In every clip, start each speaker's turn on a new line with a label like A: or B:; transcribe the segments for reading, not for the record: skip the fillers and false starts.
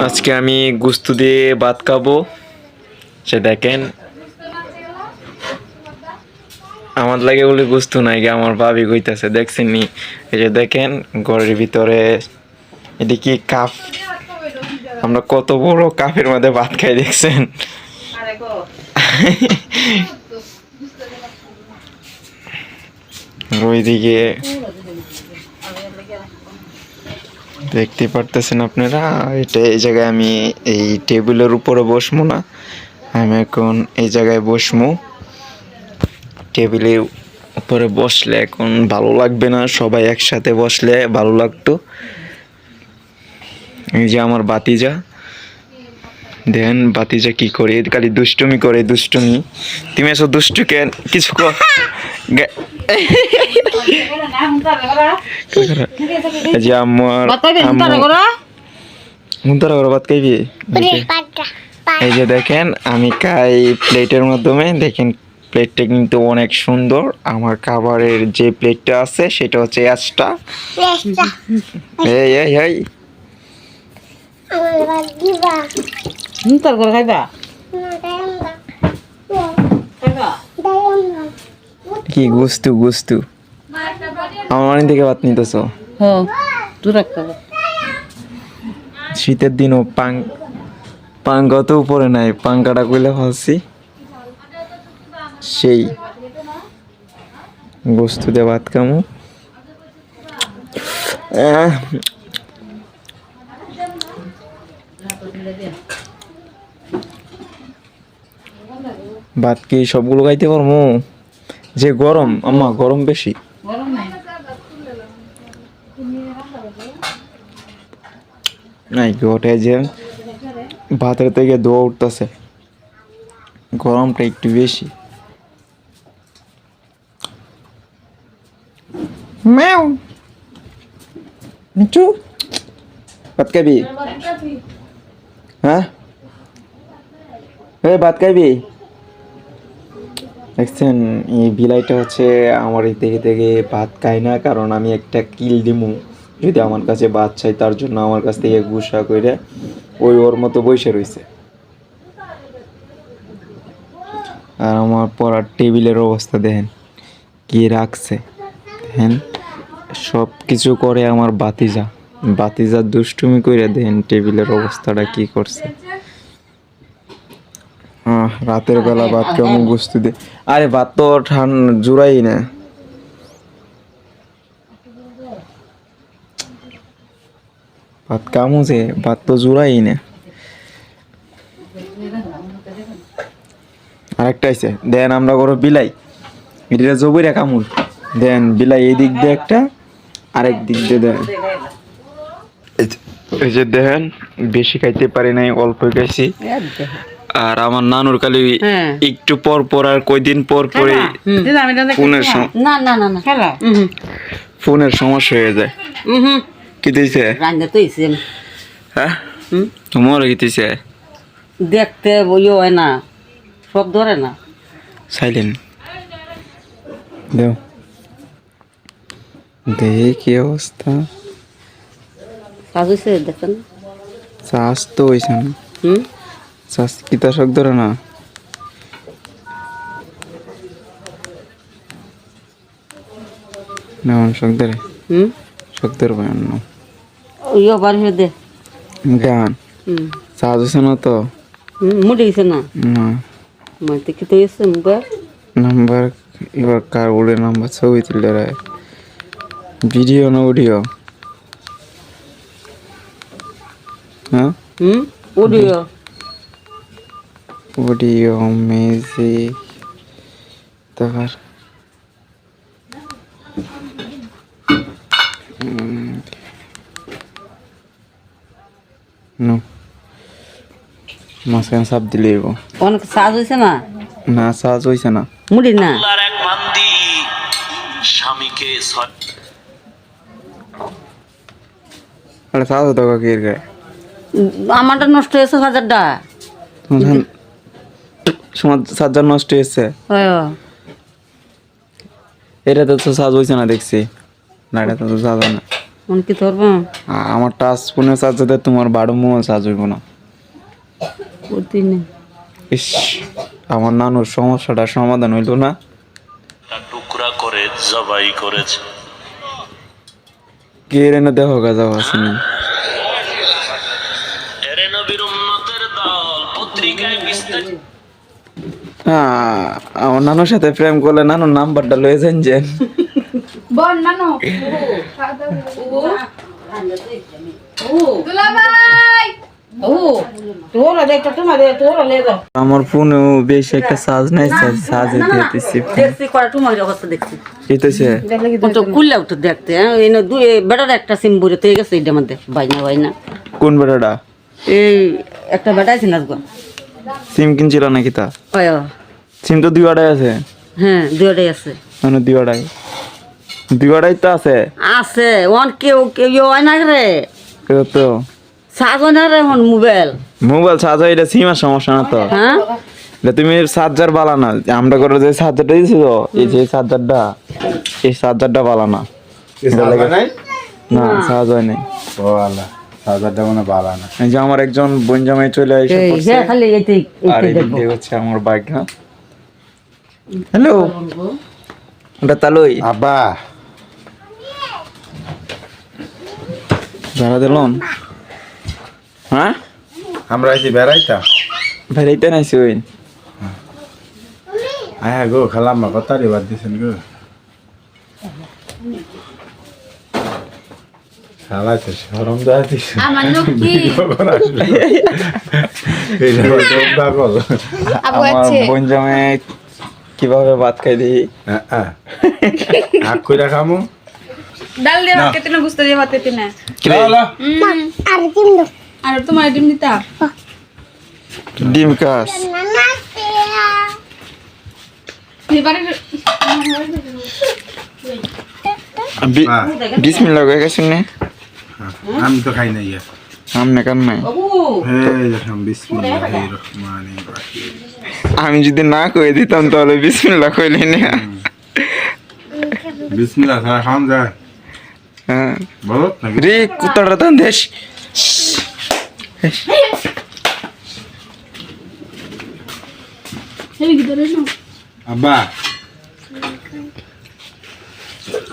A: আজকে আমি গুস্ত দিয়ে ভাত খাবো। সে দেখেন আমার লাগে বলে গুস্ত নাই গে, আমার ভাবি কইতাছে দেখছেন নি? এই যে দেখেন ঘরের ভিতরে এদিকে কাপ, আমরা কত বড় কাপের মধ্যে ভাত খাই দেখছেন। ওইদিকে দেখতে পারতেছেন আপনারা, এটা এই জায়গায় আমি এই টেবিলের উপরে বসবো না, আমি এখন এই জায়গায় বসবো। টেবিলের উপরে বসলে এখন ভালো লাগবে না, সবাই একসাথে বসলে ভালো লাগতো। এই যে আমার বাতিজা, দেন বাতিজা কি করে খালি দুষ্টুমি করে, দুষ্টুমি। তুমি এসো দুষ্টু কেন কিছু কর। যে আমার হুন্তারা করে ভাত খাইবি। এই যে দেখেন আমি খাই প্লেটের মাধ্যমে, দেখেন প্লেটটা কিন্তু অনেক সুন্দর। আমার খাবারের যে প্লেটটা আছে সেটা হচ্ছে এক্সট্রা। এই এই এই কি গুস্তু গুস্তু আমার অনেক থেকে ভাত নিতেছ। শীতের দিনও পাঙ্কা তো উপরে নাই, পাঙ্কাটা কইলে ভাবছি সেই গোস্ত দিয়ে ভাত খামু। ভাত কি সবগুলো খাইতে পারবো? যে গরম আম্মা, গরম বেশি। নাই ওঠে যে ভাতের থেকে ধোয়া উঠতেছে, গরমটা একটু বেশি। ম্যাও মিঠু ভাত খাবি? হ্যাঁ ভাত খাইবি? দেখছেন এই বিলাইটা হচ্ছে আমার এই থেকে থেকে ভাত খাই না, কারণ আমি একটা কিল দিমু যদি আমার কাছে ভাত চাই, তার জন্য আমার কাছ থেকে গুসা করে ওই ওর মতো বসে রয়েছে। আর আমার পড়ার টেবিলের অবস্থা দেখেন কি রাখছে, দেখেন সব কিছু করে আমার বাতিজা, বাতিজা দুষ্টুমি করে দেখেন টেবিলের অবস্থাটা কি করছে। রাতের বেলা ভাত কেমন গুস্ত দে, আরে ভাত তো ঠান্ডা জুড়াই না, ভাত কামু যে ভাত তো জুড়াই না। আরেকটা আছে দেন, আমরা করো বিলাই, এটা জবইরা কামুল দেন বিলাই এই দিক দিয়ে একটা, আরেক দিক দিয়ে দেন। এই যে দেখেন বেশি খাইতে পারি নাই, অল্প খাইছি। আর আমার নানুর কালি একটু পর পর আর কয়দিন পর পরে ফোনের সমস্যা হয়ে যায়। কি দিয়েছে? হ্যাঁ তোমার কি দিয়েছে?
B: দেখতে বইও হয় না, সব ধরে না।
A: সাইলেন্ট দেও, দেখে কি অবস্থা।
B: কাজ হয়েছে দেখেন,
A: চাষ তো হয়েছে না। চাষ কি তা শখ ধরে না? না শখ ধরে, শখ ধরবে না
B: ইয়ে বার হয়ে দে
A: গান। চাষ হয়েছে না তো?
B: মুড়ে গেছে না,
A: না
B: মাইতে খেতে গেছে মোবাইল
A: নাম্বার, এবার কার বলে নাম্বার ছবি তুলে রায়, ভিডিও না অডিও? হ্যাঁ
B: অডিও,
A: অডিও মিউজিক, তারপর নো মাঝখানে সাপ দিলে
B: অনেক সাজ হয়েছে না।
A: না সাজ হয়েছে না,
B: মুড়ি না
A: আরে সাজ হতো কি এর গায়ে?
B: আমারটা নষ্ট হয়েছে, হাজারটা
A: তোমার সাজ্জার নষ্ট হয়েছে। এটা তো সাজ হয়েছে না দেখছি, না এটা তো সাজ হয় না।
B: মন কি ধরবো
A: আমার টাচ ফোনে চার্জ দিতে তোমার বারো মোবাইল চার্জ হইব না।
B: প্রতিদিন
A: ইস, আমার নানুর সমস্যাটা সমাধান হইল না।
C: টুকরা করে জবাই করেছে।
A: কে রেনে দেখো গাজা আসেনি।
C: এরে নবীর উম্মতের দল পত্রিকায় বিস্তারিত।
A: আমার নানুর সাথে প্রেম করলে নানুর নাম্বারটা লয়ে যান যে।
D: বল নানো দুলাভাই
B: তোরা দেখটা তোমার তোরা লে দাও
A: আমার ফোনেও বেশি একটা চার্জ নাই, চার্জ দিতেছি।
B: দেখছি করা তোমার অবস্থা দেখছি
A: এতেছে
B: তো খুললে উঠে দেখতে এই দুই বেটার একটা সিম বুড়ে তো গেছে এইটার মধ্যে বাইনা
A: কোন বেটাটা
B: এই একটা বেটা আছে না গো
A: সিম কিনছিল নাকি তা?
B: ওই
A: সিম তো দুই আড়াই আছে।
B: হ্যাঁ দুইটাই আছে
A: মানে দুই আড়াই তো আছে।
B: আছে ওন কেউ কেউ হয় না রে
A: কেউ তো
B: সাজো না রে হন মোবাইল
A: মোবাইল চার্জার, এটা সিমের সমস্যা না তো।
B: হ্যাঁ
A: এটা তুমি চার্জার বালা না, আমরা করে যে চার্জারটা দিয়েছি তো, এই যে চার্জারটা, এই চার্জারটা বালা না। না চার্জ হয় নাই। এই যে আমার একজন বোন জামাই চলে এসে
B: এই
A: পড়ছে,
B: হ্যাঁ খালি এইটাই
A: আর
B: এইটাই
A: এদিক
B: দেখো
A: দিয়ে হচ্ছে আমার বাইক। না হ্যালো, ওটা তালুই
E: আব্বা
A: যারা দিলাম। হ্যাঁ
E: আমরা আছি বেড়াইতা
A: বেড়াইতে নাইছি ওই।
E: হ্যাঁ গো খালাম মা কথা রে বাদ দিছেন গো খালাই তো সরম দেওয়া দিছে
D: আমার নকি
E: পাগল
D: আবু
A: আমার
D: আছে
A: বোন জামাই কিভাবে ভাত খাই দিই।
E: আগ কইরা খামু
D: ডাল দিয়ে ভাত খেতে না গুস্তা দিয়ে ভাত খেতে না
A: কিরে?
D: আর তোমার ডিম দিতা
A: ডিম কাস
D: এবারে
A: বিসমিল্লাহ কয়ে গেছেন না?
E: আমি তো খাই নাই আর
A: আমনে কান নাই।
E: এই দেখলাম বিসমিল্লাহির রহমানির রহিম
A: আমি যদি না কয়ে দিতাম তাহলে বিসমিল্লাহ কইলেন না।
E: বিসমিল্লাহ ছাড়া খাওয়ান যায়
A: হ্যাঁ
E: বলো নাকি
A: রে কুত্তাটা তান দেশ।
D: এই কি ধরে নাও
E: আব্বা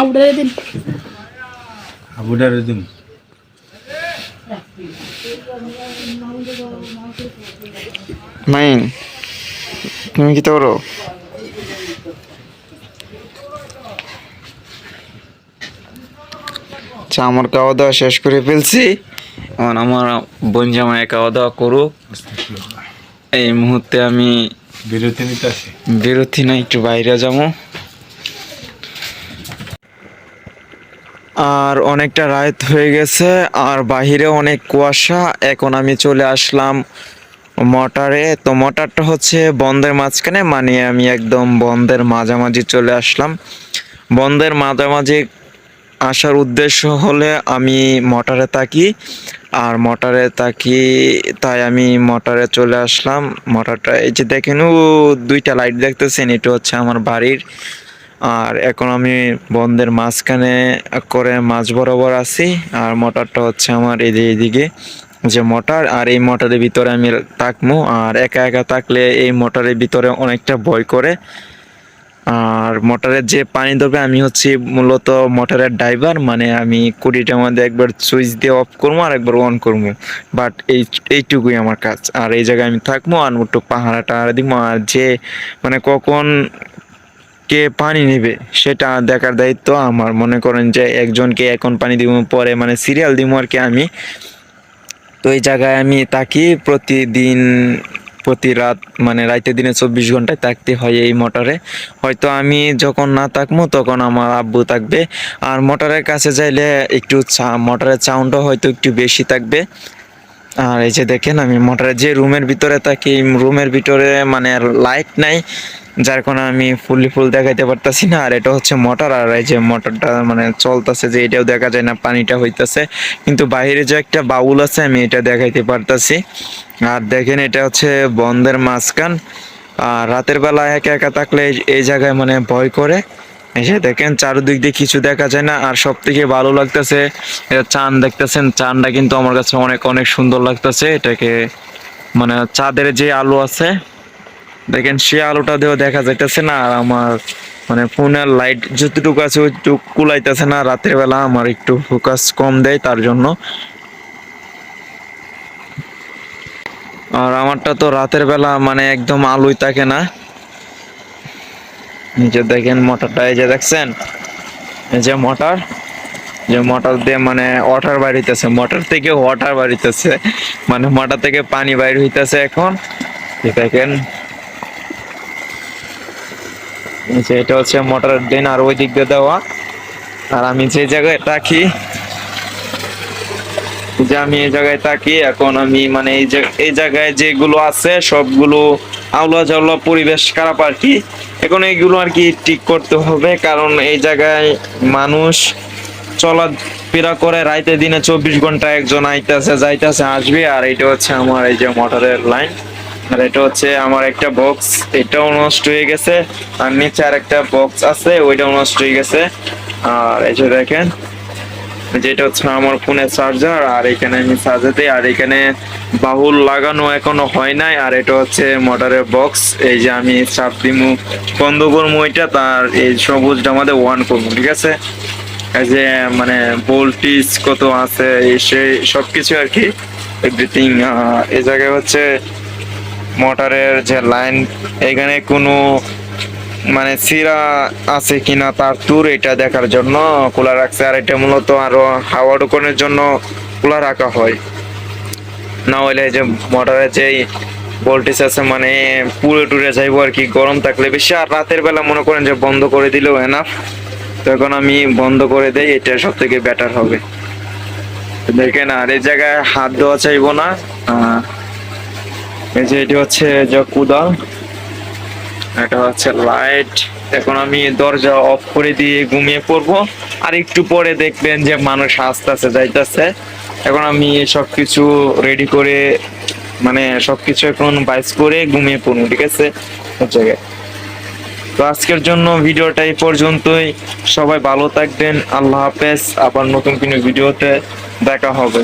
D: আউডা দিন
E: আবুডার দিন
A: মাইন তুমি কি করো? আচ্ছা, আমার খাওয়া দাওয়া শেষ করে ফেলছি। এখন আমার বোন জামাই খাওয়া দাওয়া করুক। এই মুহূর্তে আমি
E: বিরতি নিতে আসি
A: বিরতি না, একটু বাইরে যাবো। আর অনেকটা রাত হয়ে গেছে, আর বাহিরে অনেক কুয়াশা। এখন আমি চলে আসলাম মোটরে। তো মোটরটা হচ্ছে বন্ধের মাঝখানে, মানে আমি একদম বন্ধের মাঝামাঝি চলে আসলাম। বন্ধের মাঝামাঝি আসার উদ্দেশ্য হলে আমি মোটরে থাকি, আর মোটরে থাকি তাই আমি মোটরে চলে আসলাম। মোটরটা এই যে দেখেন, ও দুইটা লাইট দেখতেছেন, এটা হচ্ছে আমার বাড়ির। আর এখন আমি বন্ধের মাঝখানে করে মাঝ বরাবর আছি, আর মোটরটা হচ্ছে আমার এইদিকে যে মোটর, আর এই মোটরের ভিতরে আমি থাকবো। আর একা একা থাকলে এই মোটরের ভিতরে অনেকটা ভয় করে। আর মোটরের যে পানি দেবে, আমি হচ্ছে মূলত মোটরের ড্রাইভার, মানে আমি কুড়িটার মধ্যে একবার সুইচ দিয়ে অফ করবো আর একবার অন করবো, বাট এইটুকুই আমার কাজ। আর এই জায়গায় আমি থাকবো, আর একটু পাহাড়া টাহাড়া দিব, আর যে মানে কখন কে পানি নেবে সেটা দেখার দায়িত্ব আমার। মনে করেন যে একজনকে এখন পানি দিব, পরে মানে সিরিয়াল দিব আর কি আমি। তো এই জায়গায় আমি থাকি প্রতিদিন, প্রতি রাত, মানে রাতে দিনে 24 ঘন্টায় থাকতে হয় এই মোটরে। হয়তো আমি যখন না থাকবো তখন আমার আব্বু থাকবে। আর মোটরের কাছে যাইলে একটু মোটরের সাউন্ডও হয়তো একটু বেশি থাকবে। আর এই যে দেখেন, আমি মোটরের যে রুমের ভিতরে থাকি, রুমের ভিতরে মানে লাইট নাই, যার কারণে আমি ফুল দেখাইতে পারতাছি না। আর এটা হচ্ছে মোটর, আর এই যে মোটরটা মানে চলতেছে, যে এটাও দেখা যায় না, পানিটা হইতেছে। কিন্তু বাইরে যে একটা বাউল আছে, আমি এটা দেখাইতে পারতাছি। আর দেখেন, এটা হচ্ছে বন্ধের মাঝখান। আর রাতের বেলা একা একা থাকলে এই জায়গায় মানে ভয় করে। এই যে দেখেন চারদিক দিয়ে কিছু দেখা যায় না, আর সব থেকে ভালো লাগতেছে এটা চাঁদ দেখতেছেন, চাঁদটা কিন্তু আমার কাছে অনেক অনেক সুন্দর লাগতেছে। এটাকে মানে চাঁদের যে আলো আছে দেখেন সে আলোটা দিয়েও দেখা যাইতেছে না, আর আমার মানে ফোনের লাইট যতটুকু আছে ওইটুকু কুলাইতেছে না, রাতের বেলা আমার একটু ফোকাস কম দেয় তার জন্য। আর আমারটা তো রাতের বেলা মানে একদম আলোই থাকে না। নিচে দেখেন মোটরটা, এই যে দেখছেন এই যে মোটর, যে মোটর দিয়ে মানে ওয়াটার বাইর হইতেছে, মোটর থেকে ওয়াটার বাইর হইতেছে, মানে মোটর থেকে পানি বাইর হইতেছে এখন। এই দেখেন এই যে এটা হচ্ছে মোটরের ড্রেন, আর ওই দিক দিয়ে দেওয়া। আর আমি যে জায়গায় থাকি, যে আমি এই জায়গায় থাকি এখন, আমি মানে এই জায়গায় যেগুলো আছে সবগুলো আউলা জাউলা পরিবেশ খারাপ আর কি। এখন এইগুলো আর কি ঠিক করতে হবে, কারণ এই জায়গায় মানুষ চলাফেরা করে রাইতে দিনে 24 ঘন্টা, একজন আইতাছে যাইতাছে আসবে। আর এটা হচ্ছে আমার এই যে মোটরের লাইন, আর এটা হচ্ছে আমার একটা বক্স, এটাও নষ্ট হয়ে গেছে। আর নিচে আর একটা বক্স আছে, ওইটাও নষ্ট হয়ে গেছে। আর এই যে দেখেন যেটা হচ্ছে আমার ফোনের চার্জার, আর এখানে আমি চার্জার দিই। আর এখানে বাহুল লাগানো এখনো হয় নাই। আর এটা হচ্ছে মোটরের বক্স, এই যে আমি চাপ দিমু বন্ধ করবো ওইটা, তার এই সবুজটা আমাদের ওয়ান করবো, ঠিক আছে। এই যে মানে ভোল্টেজ কত আছে সেই সবকিছু আর কি এভরিথিং। এই জায়গায় হচ্ছে মোটরের যে লাইন, এখানে কোনো মানে সিরা আছে কিনা তার তুর, এটা দেখার জন্য খোলা রাখছে। আর এটা মূলত আরো হাওয়া ঢোকানোর জন্য খোলা রাখা হয়, না হলে যে মোটরের যে ভোল্টেজ আছে মানে পুরো টুরে যাইবো আর কি, গরম থাকলে বেশি। আর রাতের বেলা মনে করেন যে বন্ধ করে দিলেও এনাফ, তখন আমি বন্ধ করে দেই, এটা সব থেকে বেটার হবে। দেখেন আর এই জায়গায় হাত দেওয়া চাইবো না। এই যে এটি হচ্ছে যে কুদাল, এটা হচ্ছে লাইট। এখন আমি দরজা অফ করে দিয়ে ঘুমিয়ে পড়বো, আর একটু পরে দেখবেন যে মানুষ আসতেছে যাইতেছে। এখন আমি সবকিছু রেডি করে মানে সবকিছু এখন বাইস করে ঘুমিয়ে পড়বো, ঠিক আছে সব জায়গায়। তো আজকের জন্য ভিডিওটা এই পর্যন্তই, সবাই ভালো থাকবেন, আল্লাহ হাফেজ। আবার নতুন কোনো ভিডিওতে দেখা হবে।